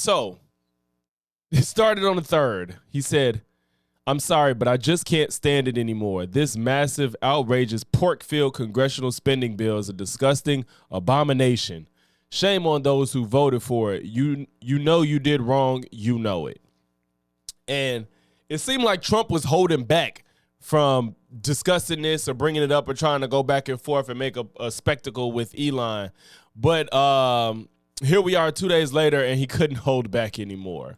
So it started on the 3rd. He said, I'm sorry, but I just can't stand it anymore. This massive, outrageous, pork-filled congressional spending bill is a disgusting abomination. Shame on those who voted for it. You know you did wrong. You know it. And it seemed like Trump was holding back from discussing this or bringing it up or trying to go back and forth and make a spectacle with Elon. But here we are 2 days later, and he couldn't hold back anymore.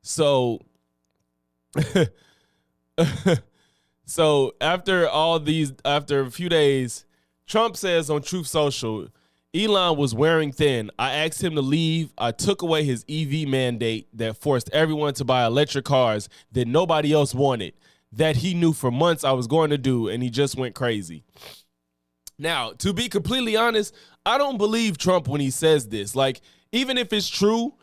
So, after a few days, Trump says on Truth Social, Elon was wearing thin. I asked him to leave. I took away his EV mandate that forced everyone to buy electric cars that nobody else wanted, that he knew for months I was going to do, and he just went crazy. Now, to be completely honest, I don't believe Trump when he says this. Like, even if it's true,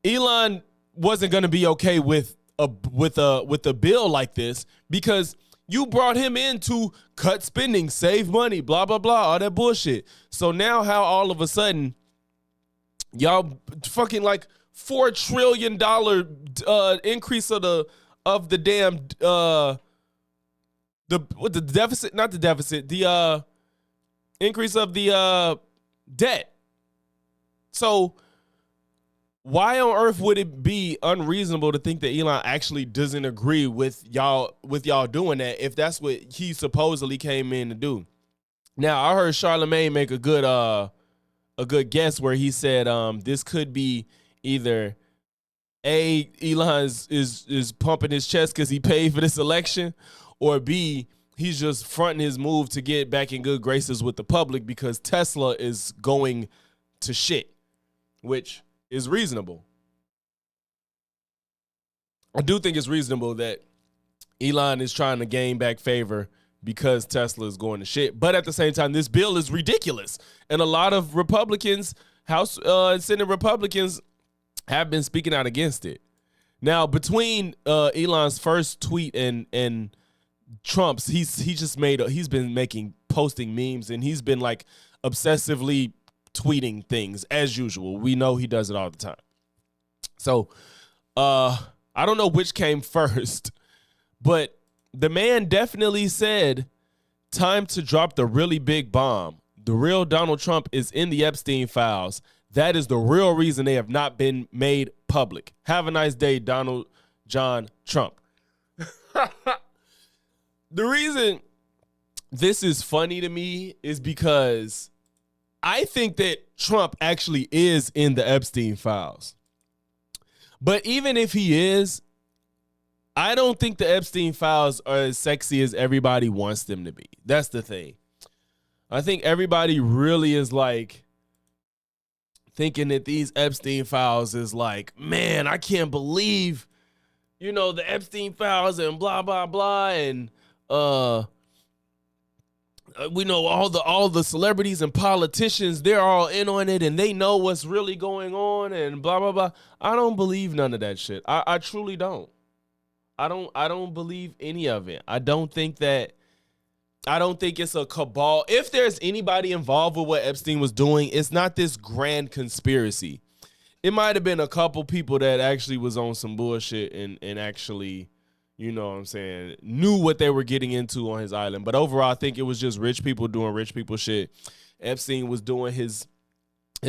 Elon wasn't going to be okay with a bill like this, because you brought him in to cut spending, save money, blah, blah, blah, all that bullshit. So now how all of a sudden y'all fucking like $4 trillion increase of the damn the deficit, not the deficit, the increase of the debt. So why on earth would it be unreasonable to think that Elon actually doesn't agree with y'all doing that if that's what he supposedly came in to do? Now, I heard Charlemagne make a good guess where he said this could be either A, Elon is pumping his chest because he paid for this election, or B, he's just fronting his move to get back in good graces with the public because Tesla is going to shit, which is reasonable. I do think it's reasonable that Elon is trying to gain back favor because Tesla is going to shit. But at the same time, this bill is ridiculous. And a lot of Republicans, House and Senate Republicans, have been speaking out against it. Now, between Elon's first tweet and Trump's, he's been posting memes, and he's been like obsessively tweeting things as usual. We know he does it all the time. So I don't know which came first, but the man definitely said, time to drop the really big bomb. The real Donald Trump is in the Epstein files. That is the real reason they have not been made public. Have a nice day, Donald John Trump. The reason this is funny to me is because I think that Trump actually is in the Epstein files. But even if he is, I don't think the Epstein files are as sexy as everybody wants them to be. That's the thing. I think everybody really is like thinking that these Epstein files is like, man, I can't believe, the Epstein files and blah, blah, blah. And we know all the celebrities and politicians, they're all in on it and they know what's really going on and blah, blah, blah. I don't believe none of that shit. I truly don't. I don't believe any of it. I don't think it's a cabal. If there's anybody involved with what Epstein was doing, it's not this grand conspiracy. It might have been a couple people that actually was on some bullshit and actually, knew what they were getting into on his island. But overall, I think it was just rich people doing rich people shit. Epstein was doing his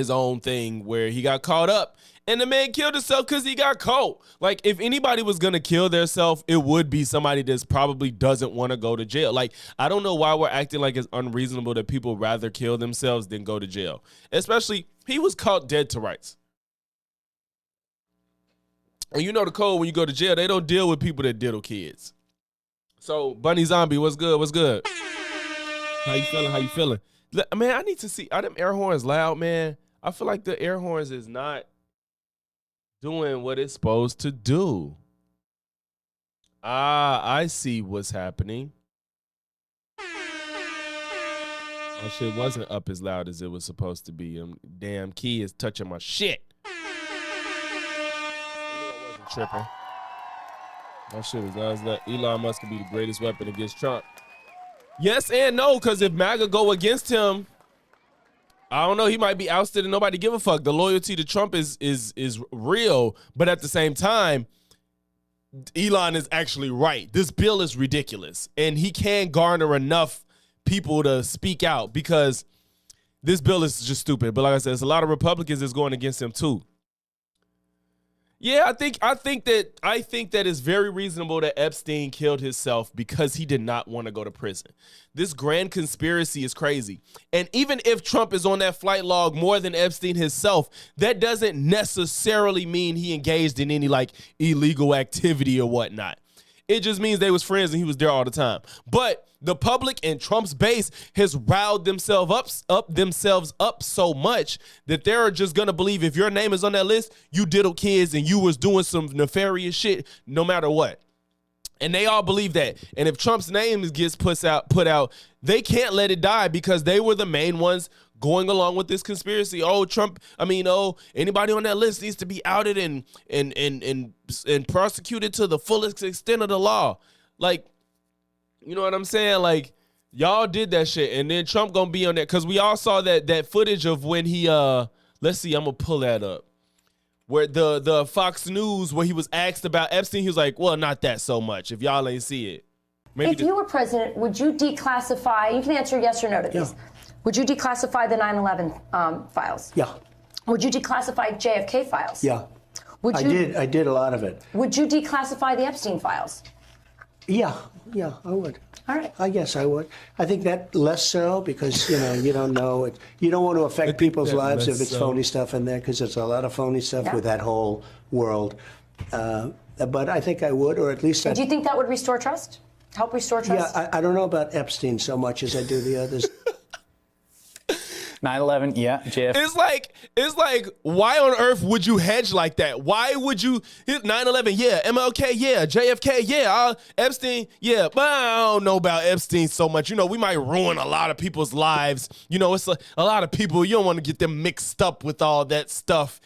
own thing where he got caught up. And the man killed himself because he got caught. Like, if anybody was going to kill themselves, it would be somebody that probably doesn't want to go to jail. Like, I don't know why we're acting like it's unreasonable that people rather kill themselves than go to jail. Especially, he was caught dead to rights. And you know the code when you go to jail, they don't deal with people that diddle kids. So, Bunny Zombie, what's good? What's good? How you feeling? Man, I need to see. Are them air horns loud, man? I feel like the air horns is not doing what it's supposed to do. I see what's happening. My shit wasn't up as loud as it was supposed to be. Damn key is touching my shit. I wasn't tripping. My shit was loud as that. Elon Musk could be the greatest weapon against Trump. Yes and no, because if MAGA go against him, I don't know. He might be ousted and nobody give a fuck. The loyalty to Trump is real, but at the same time, Elon is actually right. This bill is ridiculous, and he can garner enough people to speak out because this bill is just stupid. But like I said, there's a lot of Republicans that's going against him too. Yeah, I think that it's very reasonable that Epstein killed himself because he did not want to go to prison. This grand conspiracy is crazy. And even if Trump is on that flight log more than Epstein himself, that doesn't necessarily mean he engaged in any like illegal activity or whatnot. It just means they was friends and he was there all the time. But the public and Trump's base has riled themselves up so much that they're just gonna believe if your name is on that list, you diddled kids and you was doing some nefarious shit, no matter what. And they all believe that. And if Trump's name gets put out, they can't let it die because they were the main ones going along with this conspiracy. Anybody on that list needs to be outed and prosecuted to the fullest extent of the law. Like, you know what I'm saying? Like, y'all did that shit, and then Trump gonna be on that because we all saw that footage of when he let's see, I'm gonna pull that up. Where the Fox News, where he was asked about Epstein, he was like, well, not that so much, if y'all ain't see it. Maybe if you were president, would you declassify, you can answer yes or no to these. Yeah. Would you declassify the 9/11 files? Yeah. Would you declassify JFK files? Yeah. I did a lot of it. Would you declassify the Epstein files? Yeah, I would. All right. I guess I would. I think that less so because, you don't know it. You don't want to affect people's lives if it's phony stuff in there because there's a lot of phony stuff with that whole world. But I think I would, or at least do you think that would restore trust? Help restore trust? Yeah, I don't know about Epstein so much as I do the others. 9/11, yeah, JFK. It's like, why on earth would you hedge like that? Why would you hit 9/11? Yeah, MLK, yeah, JFK, yeah, Epstein, yeah. But I don't know about Epstein so much. We might ruin a lot of people's lives. It's a lot of people. You don't want to get them mixed up with all that stuff.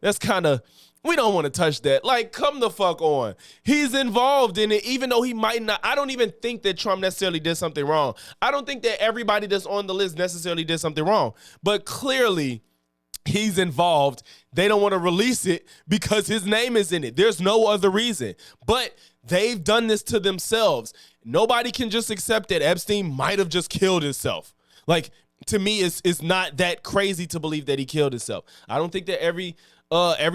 That's kind of. We don't want to touch that. Like, come the fuck on. He's involved in it, even though he might not. I don't even think that Trump necessarily did something wrong. I don't think that everybody that's on the list necessarily did something wrong. But clearly, he's involved. They don't want to release it because his name is in it. There's no other reason. But they've done this to themselves. Nobody can just accept that Epstein might have just killed himself. Like, to me, it's not that crazy to believe that he killed himself. I don't think that every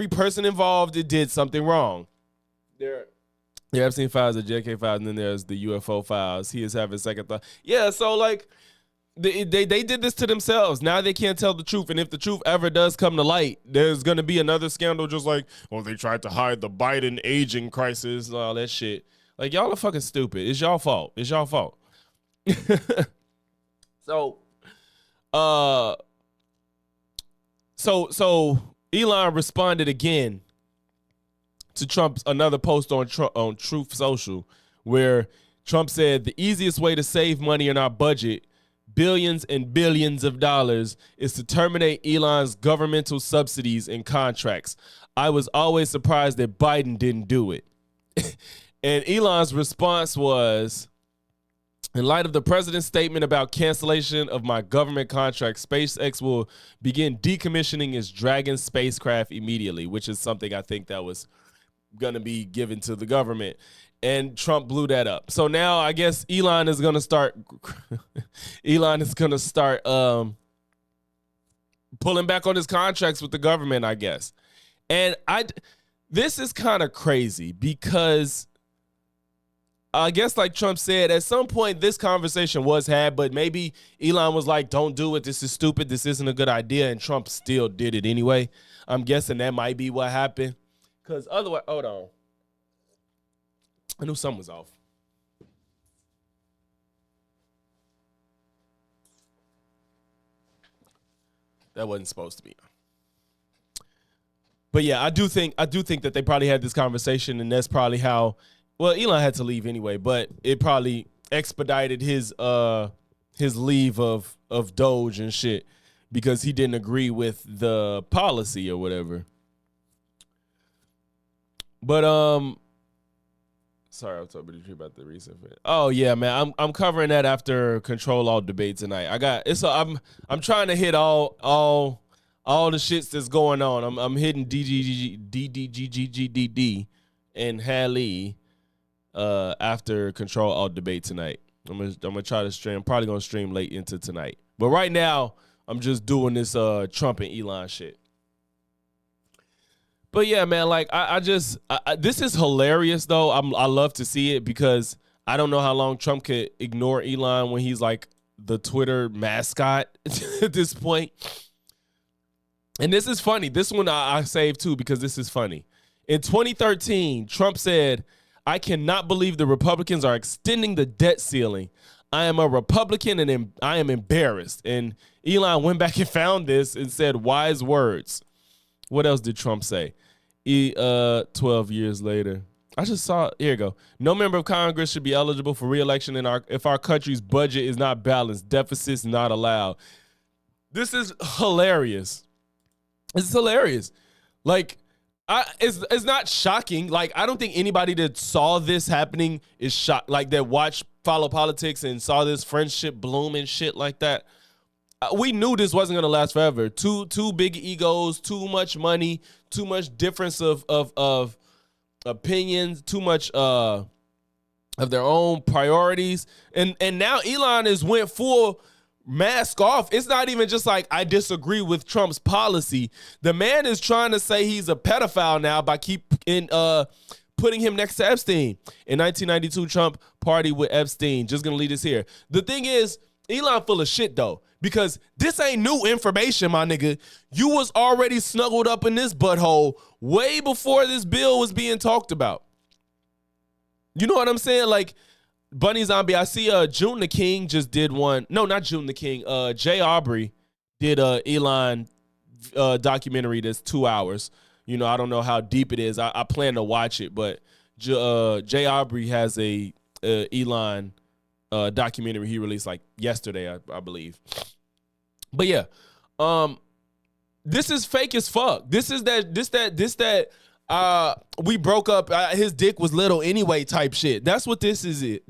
person involved did something wrong. There are Epstein files, the JK files, and then there's the UFO files. He is having second thought. Yeah, so like they did this to themselves. Now they can't tell the truth, and if the truth ever does come to light, there's gonna be another scandal, just like, they tried to hide the Biden aging crisis and all that shit. Like, y'all are fucking stupid. It's y'all fault. It's y'all fault. So Elon responded again to Trump's another post on Truth Social, where Trump said the easiest way to save money in our budget, billions and billions of dollars, is to terminate Elon's governmental subsidies and contracts. I was always surprised that Biden didn't do it. And Elon's response was, in light of the president's statement about cancellation of my government contract, SpaceX will begin decommissioning its Dragon spacecraft immediately, which is something I think that was going to be given to the government. And Trump blew that up. So now I guess Elon is going to start pulling back on his contracts with the government, I guess. And this is kind of crazy because I guess, like Trump said, at some point this conversation was had, but maybe Elon was like, don't do it. This is stupid. This isn't a good idea. And Trump still did it anyway. I'm guessing that might be what happened. Because otherwise, hold on. I knew something was off. That wasn't supposed to be. But yeah, I do think that they probably had this conversation, and that's probably how. Well, Elon had to leave anyway, but it probably expedited his leave of Doge and shit because he didn't agree with the policy or whatever. But Sorry, I was talking about the recent event. Oh yeah, man, I'm covering that after Control Alt debate tonight. I'm trying to hit all the shits that's going on. I'm hitting DDGGGDD and Hallie after Control Alt debate tonight. I'm gonna try to stream. I'm probably gonna stream late into tonight. But right now, I'm just doing this Trump and Elon shit. But yeah, man, like this is hilarious though. I love to see it because I don't know how long Trump could ignore Elon when he's like the Twitter mascot at this point. And this is funny. This one I saved too because this is funny. In 2013, Trump said, "I cannot believe the Republicans are extending the debt ceiling. I am a Republican and I am embarrassed." And Elon went back and found this and said, "Wise words." What else did Trump say? 12 years later. I just saw, here you go. "No member of Congress should be eligible for re-election if our country's budget is not balanced. Deficits not allowed." This is hilarious. It's hilarious. Like, it's not shocking. Like, I don't think anybody that saw this happening is shocked. Like, that follow politics and saw this friendship bloom and shit like that. We knew this wasn't gonna last forever. Two big egos, too much money, too much difference of opinions, too much of their own priorities, and now Elon has went full mask off. It's not even just like I disagree with Trump's policy. The man is trying to say he's a pedophile now by putting him next to Epstein. In 1992, Trump partied with Epstein. Just gonna leave this here. The thing is, Elon full of shit though. Because this ain't new information, my nigga. You was already snuggled up in this butthole way before this bill was being talked about. You know what I'm saying? Like, Bunny Zombie, I see June the King just did one. No, not June the King. Jay Aubrey did a Elon documentary that's 2 hours. You know, I don't know how deep it is. I plan to watch it, but Jay Aubrey has a Elon documentary he released like yesterday, I believe. But yeah, this is fake as fuck. This we broke up. His dick was little anyway type shit. That's what this is.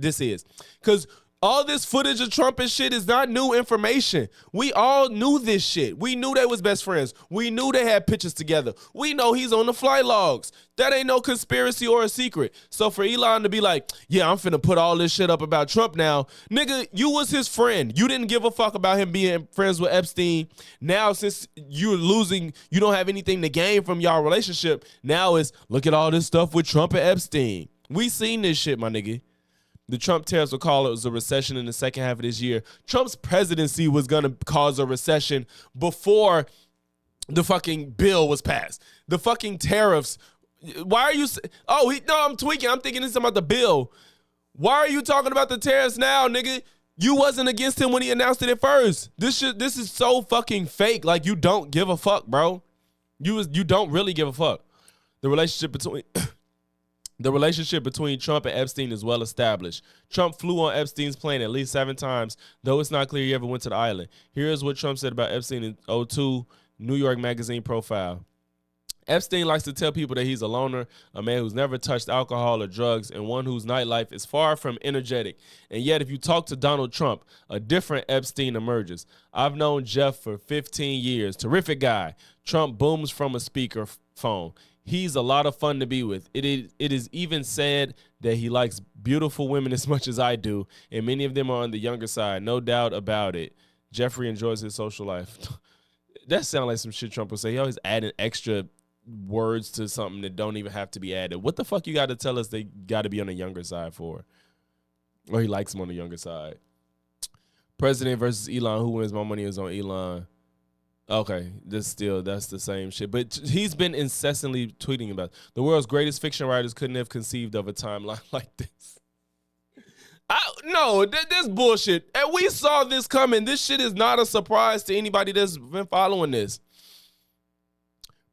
Because all this footage of Trump and shit is not new information. We all knew this shit. We knew they was best friends. We knew they had pictures together. We know he's on the flight logs. That ain't no conspiracy or a secret. So for Elon to be like, yeah, I'm finna put all this shit up about Trump now. Nigga, you was his friend. You didn't give a fuck about him being friends with Epstein. Now, since you're losing, you don't have anything to gain from y'all relationship. Now it's, look at all this stuff with Trump and Epstein. We seen this shit, my nigga. The Trump tariffs will call it a recession in the second half of this year. Trump's presidency was going to cause a recession before the fucking bill was passed. The fucking tariffs. Why are you? I'm tweaking. I'm thinking this about the bill. Why are you talking about the tariffs now, nigga? You wasn't against him when he announced it at first. This is so fucking fake. Like, you don't give a fuck, bro. You don't really give a fuck. The relationship between Trump and Epstein is well established. Trump flew on Epstein's plane at least 7 times, though it's not clear he ever went to the island. Here's what Trump said about Epstein in 2002 New York Magazine profile. Epstein likes to tell people that he's a loner, a man who's never touched alcohol or drugs, and one whose nightlife is far from energetic. And yet, if you talk to Donald Trump, a different Epstein emerges. I've known Jeff for 15 years. Terrific guy. Trump booms from a speaker phone. He's a lot of fun to be with. It is even said that he likes beautiful women as much as I do, and many of them are on the younger side, no doubt about it. Jeffrey enjoys his social life. That sounds like some shit Trump would say. He always adding extra words to something that don't even have to be added. What the fuck you got to tell us they got to be on the younger side for? Or he likes them on the younger side. President versus Elon. Who wins? My money is on Elon. Okay, that's the same shit. But he's been incessantly tweeting about it. The world's greatest fiction writers couldn't have conceived of a timeline like this. No, this bullshit. And we saw this coming. This shit is not a surprise to anybody that's been following this.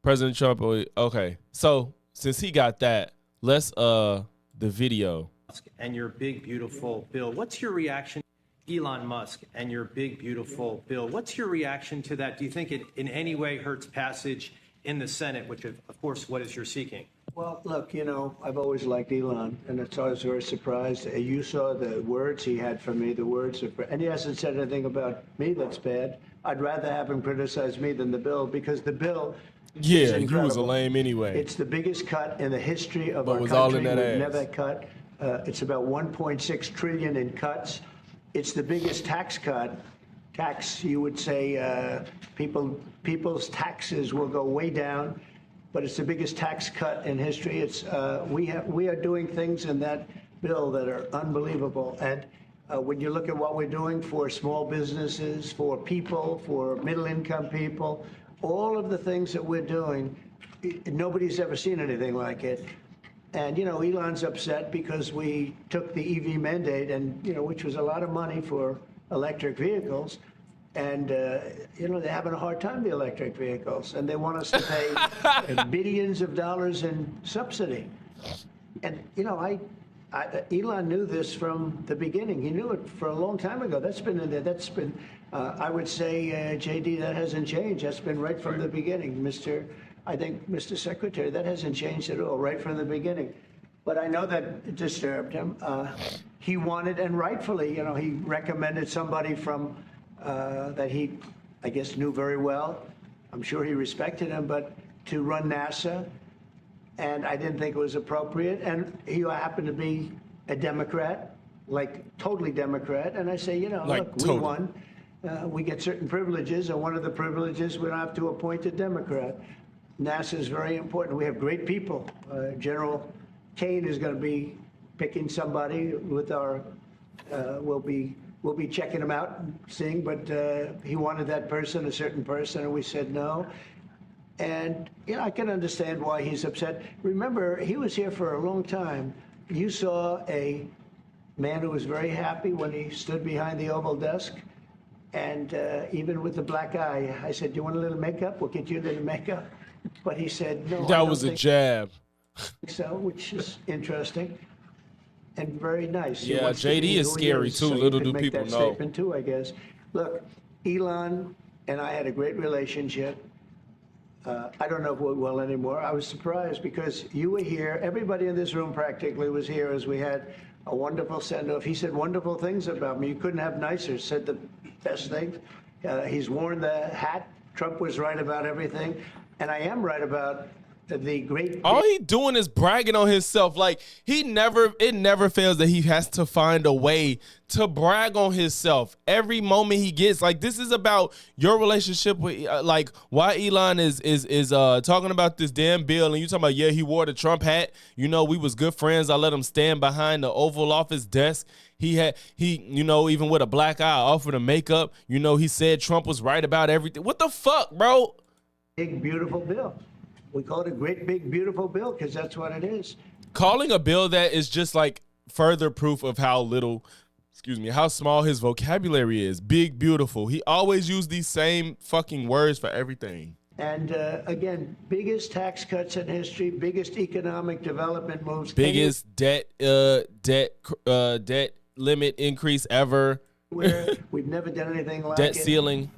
President Trump, okay. So since he got that, let's the video. And your big, beautiful bill. What's your reaction? Elon Musk and your big, beautiful bill. What's your reaction to that? Do you think it in any way hurts passage in the Senate, which of course, what is you're seeking? Well, look, I've always liked Elon, and it's always very surprised. You saw the words he had for me, the words of, and he hasn't said anything about me that's bad. I'd rather have him criticize me than the bill, because the bill is Yeah, you incredible. was a lame anyway. It's the biggest cut in the history of But our was country. all in that We've ass. never cut. It's about 1.6 trillion in cuts. It's the biggest tax cut. You would say, people's taxes will go way down, but it's the biggest tax cut in history. It's we are doing things in that bill that are unbelievable. And when you look at what we're doing for small businesses, for people, for middle-income people, all of the things that we're doing, nobody's ever seen anything like it. And, Elon's upset because we took the EV mandate, and, which was a lot of money for electric vehicles. And, they're having a hard time, the electric vehicles, and they want us to pay billions of dollars in subsidy. And, Elon knew this from the beginning. He knew it for a long time ago. That's been in there. That's been, I would say, JD, that hasn't changed. That's been right from the beginning, Mr. Secretary. That hasn't changed at all, right from the beginning. But I know that it disturbed him. He wanted, and rightfully, he recommended somebody from that he, I guess, knew very well. I'm sure he respected him, but to run NASA. And I didn't think it was appropriate. And he happened to be a Democrat, like totally Democrat. And I say, look, we won. We get certain privileges, and one of the privileges, we don't have to appoint a Democrat. NASA is very important. We have great people. General Kane is going to be picking somebody with our, we'll be checking him out and seeing, but he wanted that person, a certain person, and we said no. And, I can understand why he's upset. Remember, he was here for a long time. You saw a man who was very happy when he stood behind the Oval desk. And even with the black eye, I said, do you want a little makeup? We'll get you a little makeup. But he said, no. That was a jab. So, which is interesting and very nice. Yeah, JD is scary too. Little do people know. Statement too, I guess. Look, Elon and I had a great relationship. I don't know if we're well anymore. I was surprised because you were here. Everybody in this room practically was here as we had a wonderful send-off. He said wonderful things about me. You couldn't have nicer. Said the best things. He's worn the hat. Trump was right about everything. And I am right about the great. All he doing is bragging on himself. Like it never fails that he has to find a way to brag on himself every moment he gets. Like this is about your relationship with, like why Elon is talking about this damn bill, and you talking about he wore the Trump hat. We was good friends. I let him stand behind the Oval Office desk. He even with a black eye, offered him makeup. He said Trump was right about everything. What the fuck, bro? Big beautiful bill. We call it a great, big, beautiful bill because that's what it is. Calling a bill that is just like further proof of how small his vocabulary is. Big, beautiful. He always used these same fucking words for everything. And again, biggest tax cuts in history, biggest economic development moves. Biggest debt limit increase ever. We've never done anything like debt ceiling.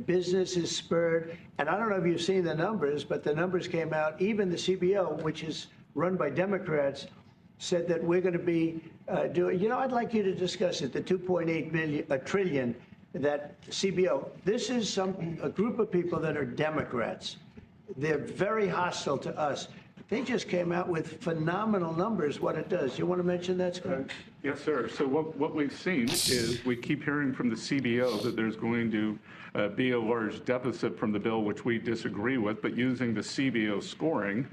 Business is spurred, and I don't know if you've seen the numbers, but the numbers came out. Even the CBO, which is run by Democrats, said that we're going to be doing. I'd like you to discuss it. The 2.8 trillion that CBO. This is a group of people that are Democrats. They're very hostile to us. They just came out with phenomenal numbers. What it does. You want to mention that, Scott? Yes, sir. So what we've seen is we keep hearing from the CBO that there's going to be a large deficit from the bill, which we disagree with, but using the CBO scoring,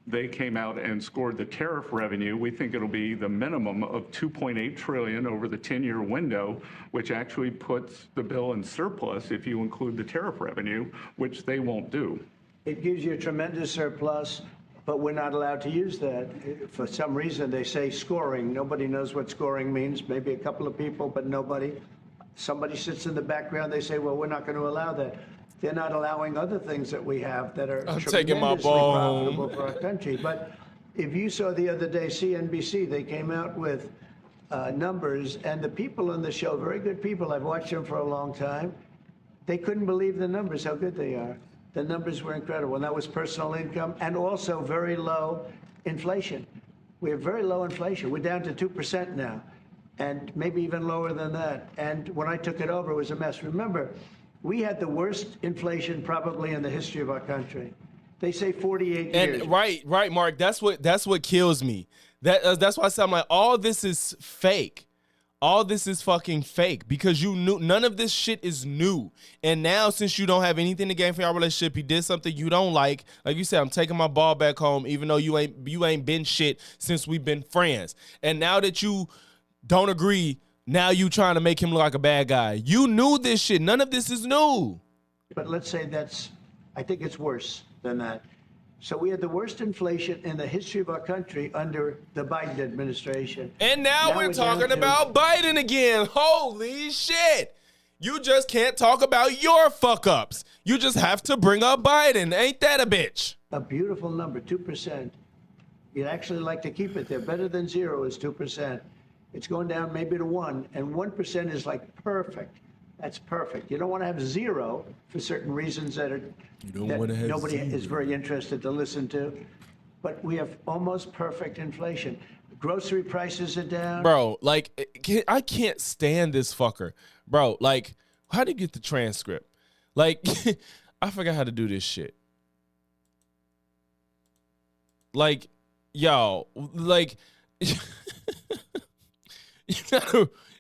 they came out and scored the tariff revenue. We think it'll be the minimum of $2.8 trillion over the 10-year window, which actually puts the bill in surplus if you include the tariff revenue, which they won't do. It gives you a tremendous surplus, but we're not allowed to use that. For some reason, they say scoring. Nobody knows what scoring means. Maybe a couple of people, but nobody. Somebody sits in the background. They say, well, we're not going to allow that. They're not allowing other things that we have that are tremendously profitable for our country. But if you saw the other day, CNBC, they came out with numbers, and the people on the show, very good people, I've watched them for a long time, they couldn't believe the numbers, how good they are. The numbers were incredible. And that was personal income and also very low inflation. We have very low inflation. We're down to 2% now, and maybe even lower than that. And when I took it over, it was a mess. Remember, we had the worst inflation probably in the history of our country. They say 48 years. And right, Mark. That's what kills me. That's why I said, I'm like, all this is fake. All this is fucking fake because you knew none of this shit is new. And now, since you don't have anything to gain from your relationship, he did something you don't like you said, I'm taking my ball back home, even though you ain't been shit since we've been friends. And now that you don't agree, now you trying to make him look like a bad guy. You knew this shit. None of this is new. But let's say I think it's worse than that. So we had the worst inflation in the history of our country under the Biden administration. And now we're talking about Biden again. Holy shit. You just can't talk about your fuck-ups. You just have to bring up Biden. Ain't that a bitch? A beautiful number, 2%. You'd actually like to keep it there. Better than 0 is 2%. It's going down maybe to 1, and 1% is like perfect. That's perfect. You don't want to have 0 for certain reasons that nobody is very interested to listen to. But we have almost perfect inflation. Grocery prices are down. Bro, I can't stand this fucker. Bro, how do you get the transcript? I forgot how to do this shit. Y'all,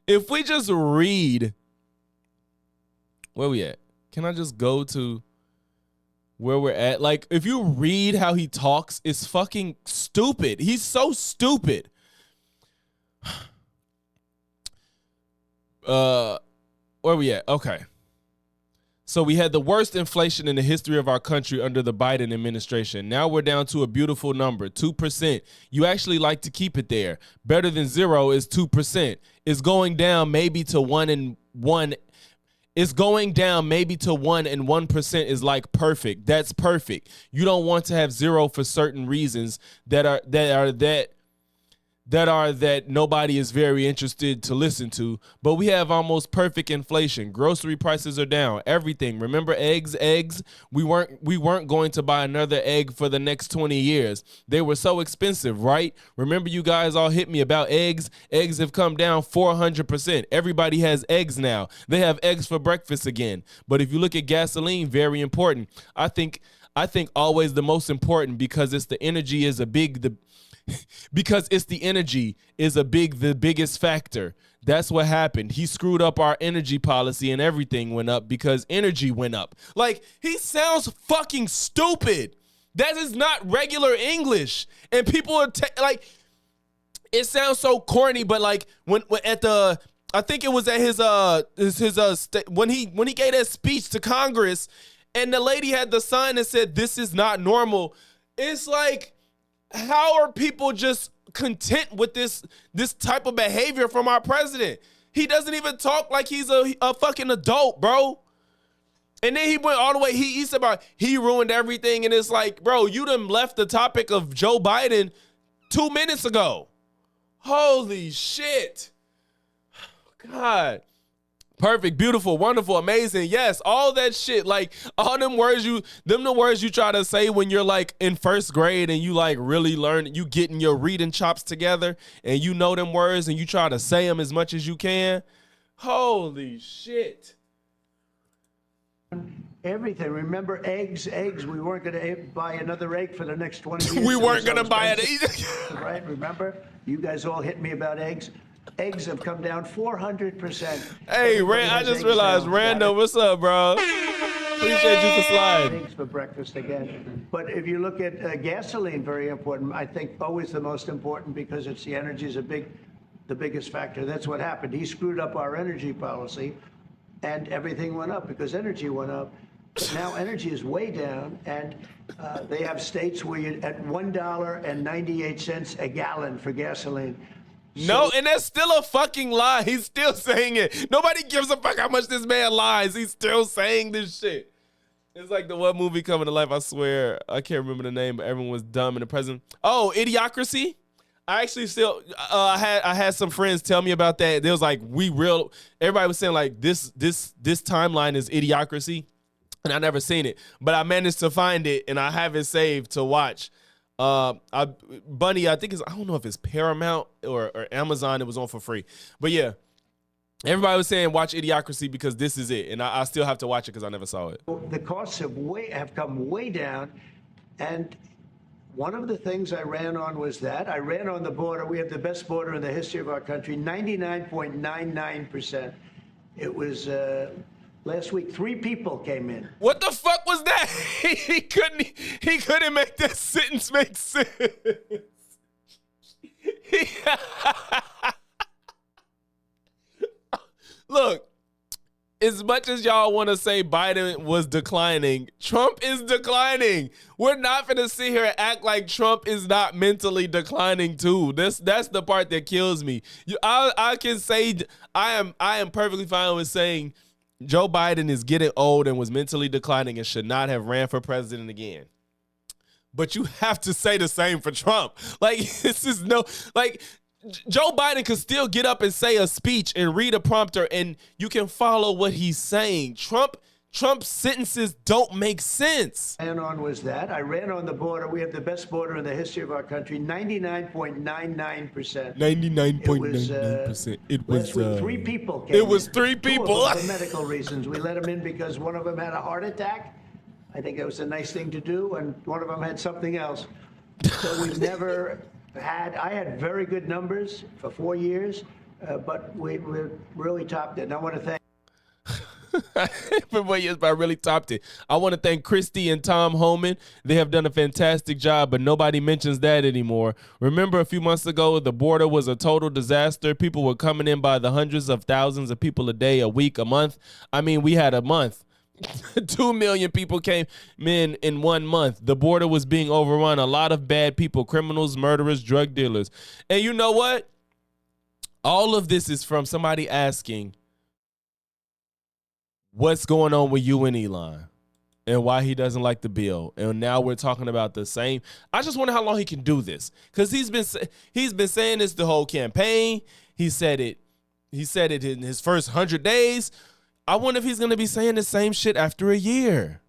if we just read, where we at? Can I just go to where we're at? If you read how he talks, it's fucking stupid. He's so stupid. Where we at? Okay. So we had the worst inflation in the history of our country under the Biden administration. Now we're down to a beautiful number, 2%. You actually like to keep it there. Better than 0 is 2%. It's going down maybe to 1 and 1. It's going down maybe to 1 and 1% is like perfect. That's perfect. You don't want to have 0 for certain reasons that nobody is very interested to listen to. But we have almost perfect inflation. Grocery prices are down. Everything. Remember eggs? We weren't going to buy another egg for the next 20 years. They were so expensive, right? Remember you guys all hit me about eggs? Eggs have come down 400%. Everybody has eggs now. They have eggs for breakfast again. But if you look at gasoline, very important. I think always the most important because it's the energy is the biggest factor. That's what happened. He screwed up our energy policy and everything went up because energy went up. He sounds fucking stupid. That is not regular English. And people are it sounds so corny, but when at the, I think it was at his when he gave that speech to Congress and the lady had the sign that said, "This is not normal." It's how are people just content with this type of behavior from our president? He doesn't even talk like he's a fucking adult, bro. And then he went all the way. He said about he ruined everything, and it's bro, you done left the topic of Joe Biden 2 minutes ago. Holy shit. God. Perfect, beautiful, wonderful, amazing. Yes, all that shit. All them words the words you try to say when you're in first grade and you really learn, you getting your reading chops together and you know them words and you try to say them as much as you can. Holy shit. Everything. Remember eggs. We weren't going to buy another egg for the next 20 years. We weren't going to buy it either. Right, remember? You guys all hit me about eggs. Eggs have come down 400%. Hey, Rand, I just realized, Rando, what's up, bro? Appreciate you for sliding. Eggs for breakfast again. But if you look at gasoline, very important. I think always the most important because it's the energy is the biggest factor. That's what happened. He screwed up our energy policy, and everything went up because energy went up. But now energy is way down, and they have states where you're at $1.98 a gallon for gasoline. No, and that's still a fucking lie. He's still saying it. Nobody gives a fuck how much this man lies. He's still saying this shit. It's like the one movie coming to life, I swear. I can't remember the name, but everyone was dumb in the present. Oh, Idiocracy? I actually still, I had some friends tell me about that. They was everybody was saying this timeline is Idiocracy. and I never seen it, but I managed to find it, and I have it saved to watch. Bunny, I think I don't know if it's Paramount or Amazon. It was on for free, but yeah. Everybody was saying watch Idiocracy because this is it, and I still have to watch it because I never saw it. The costs have come way down, and one of the things I ran on was that. I ran on the border. We have the best border in the history of our country, 99.99%. It was last week, 3 people came in. What the fuck was that? He couldn't make that sentence make sense. Look, as much as y'all want to say Biden was declining, Trump is declining. We're not going to sit here and act like Trump is not mentally declining too. That's the part that kills me. I can say I am perfectly fine with saying Joe Biden is getting old and was mentally declining and should not have ran for president again. But you have to say the same for Trump. Like, this is Joe Biden could still get up and say a speech and read a prompter and you can follow what he's saying. Trump's sentences don't make sense. I ran on was that. I ran on the border. We have the best border in the history of our country, 99.99%. 99.99%. It was 3 people came It was in. 3 people. 2 of them for medical reasons. We let them in because one of them had a heart attack. I think that was a nice thing to do, and one of them had something else. So we've never I had very good numbers for 4 years, but we really topped it. And I want to thank. For 4 years, but I really topped it. I want to thank Christy and Tom Homan. They have done a fantastic job, but nobody mentions that anymore. Remember a few months ago, the border was a total disaster. People were coming in by the hundreds of thousands of people a day, a week, a month. I mean, we had a month. 2 million people came in 1 month. The border was being overrun. A lot of bad people, criminals, murderers, drug dealers. And you know what? All of this is from somebody asking, what's going on with you and Elon and why he doesn't like the bill. And now we're talking about the same. I just wonder how long he can do this, because he's been saying this the whole campaign. He said it in his first 100 days. I wonder if he's going to be saying the same shit after a year.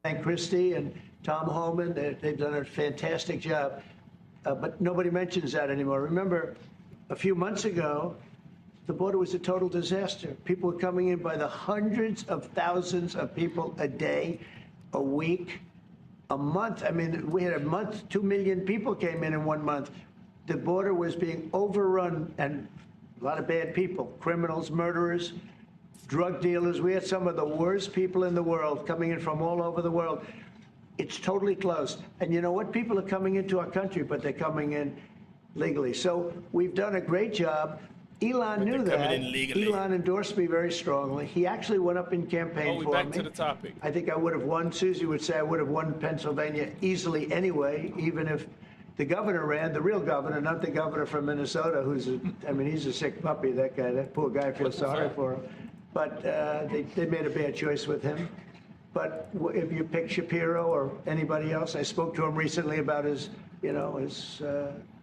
Thank Christy and Tom Homan. They've done a fantastic job. But nobody mentions that anymore. Remember, a few months ago, the border was a total disaster. People were coming in by the hundreds of thousands of people a day, a week, a month. I mean, we had a month, 2 million people came in 1 month. The border was being overrun, and a lot of bad people, criminals, murderers, drug dealers. We had some of the worst people in the world coming in from all over the world. It's totally closed. And you know what? People are coming into our country, but they're coming in legally. So we've done a great job. Elon knew that. Elon endorsed me very strongly. He actually went up in campaign for me. Back to the topic. I think I would have won. Susie would say I would have won Pennsylvania easily anyway, even if the governor ran, the real governor, not the governor from Minnesota, he's a sick puppy, that guy. That poor guy, I feel sorry for him. But they made a bad choice with him. But if you pick Shapiro or anybody else, I spoke to him recently about his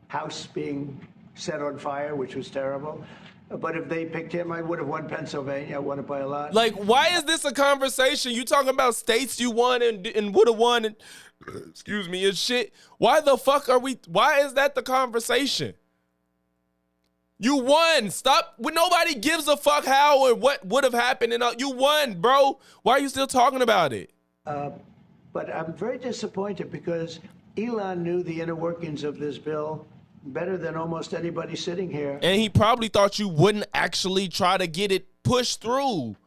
house being set on fire, which was terrible. But if they picked him, I would have won Pennsylvania. I won it by a lot. Like, why is this a conversation? You talking about states you won and would have won and, excuse me, and shit. Why the fuck why is that the conversation? You won. Stop. When nobody gives a fuck how or what would have happened. And you won, bro. Why are you still talking about it? But I'm very disappointed because Elon knew the inner workings of this bill better than almost anybody sitting here. And he probably thought you wouldn't actually try to get it pushed through.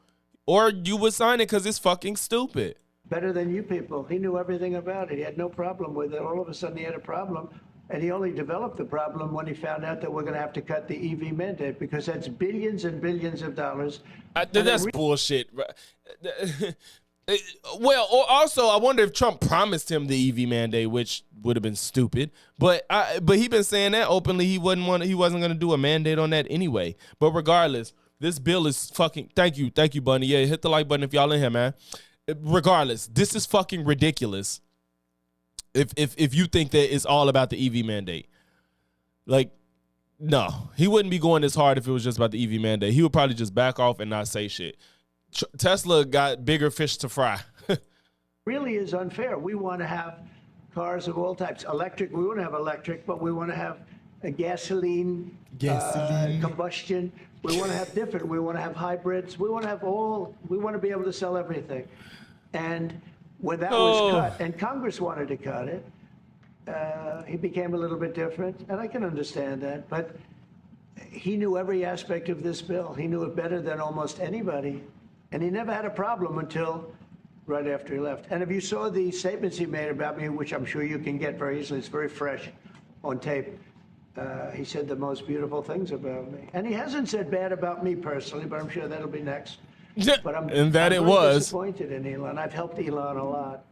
Or you would sign it because it's fucking stupid. Better than you people. He knew everything about it. He had no problem with it. All of a sudden he had a problem. And he only developed the problem when he found out that we're going to have to cut the EV mandate, because that's billions and billions of dollars. That's bullshit. Well, also, I wonder if Trump promised him the EV mandate, which would have been stupid. But he been saying that openly. He wasn't going to do a mandate on that anyway. But regardless, this bill is fucking. Thank you, Bunny. Yeah, hit the like button if y'all in here, man. Regardless, this is fucking ridiculous. If you think that it's all about the EV mandate, like, no, he wouldn't be going this hard if it was just about the EV mandate. He would probably just back off and not say shit. Tesla got bigger fish to fry. Really is unfair. We want to have cars of all types. Electric, we want to have electric, but we want to have a gasoline. Combustion. We want to have different. We want to have hybrids. We want to have all. We want to be able to sell everything. And when that was cut, and Congress wanted to cut it, he became a little bit different, and I can understand that. But he knew every aspect of this bill. He knew it better than almost anybody, and he never had a problem until right after he left. And if you saw the statements he made about me, which I'm sure you can get very easily, it's very fresh on tape. He said the most beautiful things about me, and he hasn't said bad about me personally, but I'm sure that'll be next. But I'm very disappointed in Elon. I've helped Elon a lot.